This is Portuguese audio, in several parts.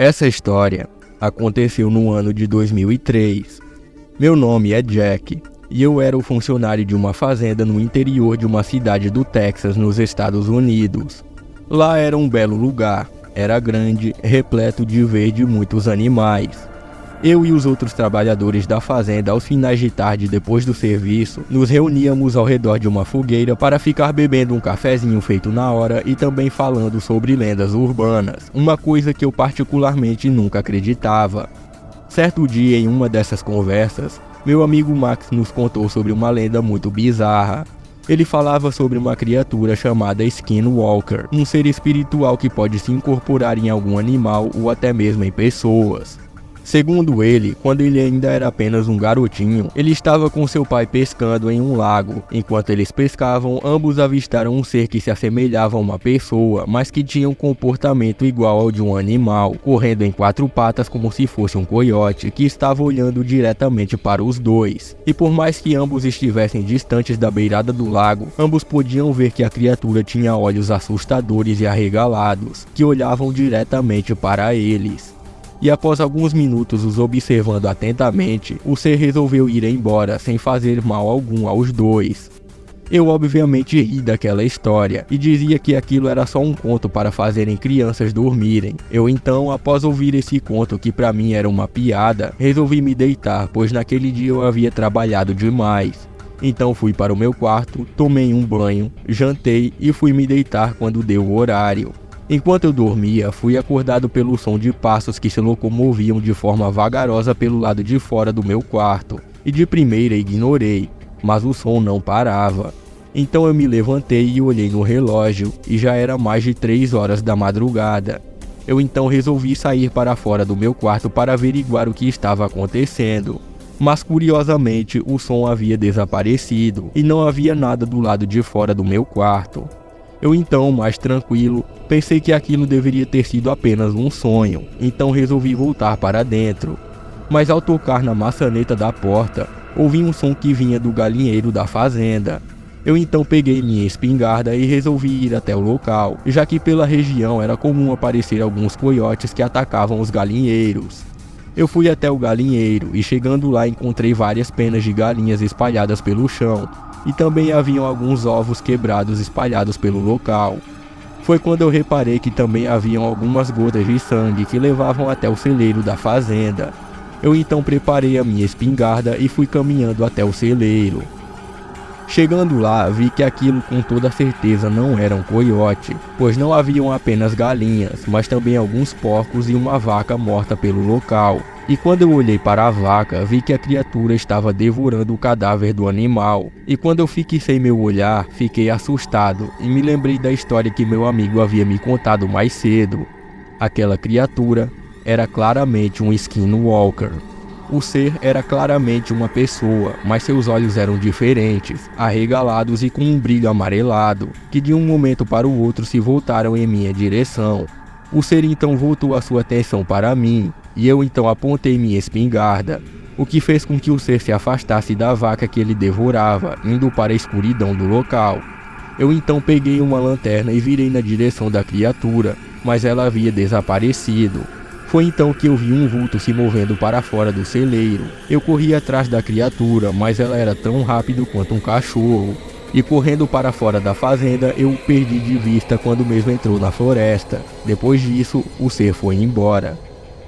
Essa história aconteceu no ano de 2003. Meu nome é Jack e eu era o funcionário de uma fazenda no interior de uma cidade do Texas, nos Estados Unidos. Lá era um belo lugar, era grande, repleto de verde e muitos animais. Eu e os outros trabalhadores da fazenda, aos finais de tarde depois do serviço, nos reuníamos ao redor de uma fogueira para ficar bebendo um cafezinho feito na hora e também falando sobre lendas urbanas, uma coisa que eu particularmente nunca acreditava. Certo dia, em uma dessas conversas, meu amigo Max nos contou sobre uma lenda muito bizarra. Ele falava sobre uma criatura chamada Skinwalker, um ser espiritual que pode se incorporar em algum animal ou até mesmo em pessoas. Segundo ele, quando ele ainda era apenas um garotinho, ele estava com seu pai pescando em um lago. Enquanto eles pescavam, ambos avistaram um ser que se assemelhava a uma pessoa, mas que tinha um comportamento igual ao de um animal, correndo em 4 patas como se fosse um coiote, que estava olhando diretamente para os dois. E por mais que ambos estivessem distantes da beirada do lago, ambos podiam ver que a criatura tinha olhos assustadores e arregalados, que olhavam diretamente para eles. E após alguns minutos os observando atentamente, o ser resolveu ir embora sem fazer mal algum aos dois. Eu obviamente ri daquela história e dizia que aquilo era só um conto para fazerem crianças dormirem. Eu então, após ouvir esse conto que para mim era uma piada, resolvi me deitar, pois naquele dia eu havia trabalhado demais. Então fui para o meu quarto, tomei um banho, jantei e fui me deitar quando deu o horário. Enquanto eu dormia, fui acordado pelo som de passos que se locomoviam de forma vagarosa pelo lado de fora do meu quarto, e de primeira ignorei, mas o som não parava. Então eu me levantei e olhei no relógio, e já era mais de 3 horas da madrugada. Eu então resolvi sair para fora do meu quarto para averiguar o que estava acontecendo. Mas curiosamente, o som havia desaparecido, e não havia nada do lado de fora do meu quarto. Eu então, mais tranquilo, pensei que aquilo deveria ter sido apenas um sonho, então resolvi voltar para dentro. Mas ao tocar na maçaneta da porta, ouvi um som que vinha do galinheiro da fazenda. Eu então peguei minha espingarda e resolvi ir até o local, já que pela região era comum aparecer alguns coiotes que atacavam os galinheiros. Eu fui até o galinheiro e chegando lá encontrei várias penas de galinhas espalhadas pelo chão, e também haviam alguns ovos quebrados espalhados pelo local. Foi quando eu reparei que também haviam algumas gotas de sangue que levavam até o celeiro da fazenda. Eu então preparei a minha espingarda e fui caminhando até o celeiro. Chegando lá, vi que aquilo com toda certeza não era um coiote, pois não haviam apenas galinhas, mas também alguns porcos e uma vaca morta pelo local. E quando eu olhei para a vaca, vi que a criatura estava devorando o cadáver do animal. E quando eu fixei meu olhar, fiquei assustado e me lembrei da história que meu amigo havia me contado mais cedo. Aquela criatura era claramente um Skinwalker. O ser era claramente uma pessoa, mas seus olhos eram diferentes, arregalados e com um brilho amarelado, que de um momento para o outro se voltaram em minha direção. O ser então voltou a sua atenção para mim, e eu então apontei minha espingarda, o que fez com que o ser se afastasse da vaca que ele devorava, indo para a escuridão do local. Eu então peguei uma lanterna e virei na direção da criatura, mas ela havia desaparecido. Foi então que eu vi um vulto se movendo para fora do celeiro. Eu corri atrás da criatura, mas ela era tão rápido quanto um cachorro. E correndo para fora da fazenda, eu o perdi de vista quando mesmo entrou na floresta. Depois disso, o ser foi embora.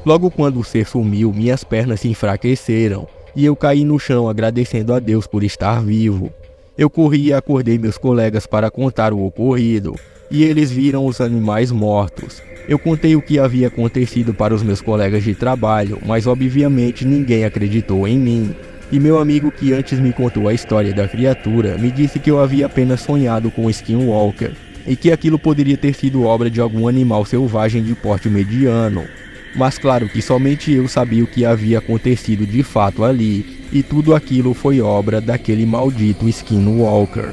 Logo quando o ser sumiu, minhas pernas se enfraqueceram, e eu caí no chão agradecendo a Deus por estar vivo. Eu corri e acordei meus colegas para contar o ocorrido, e eles viram os animais mortos. Eu contei o que havia acontecido para os meus colegas de trabalho, mas obviamente ninguém acreditou em mim. E meu amigo que antes me contou a história da criatura me disse que eu havia apenas sonhado com o Skinwalker e que aquilo poderia ter sido obra de algum animal selvagem de porte mediano. Mas claro que somente eu sabia o que havia acontecido de fato ali, e tudo aquilo foi obra daquele maldito Skinwalker.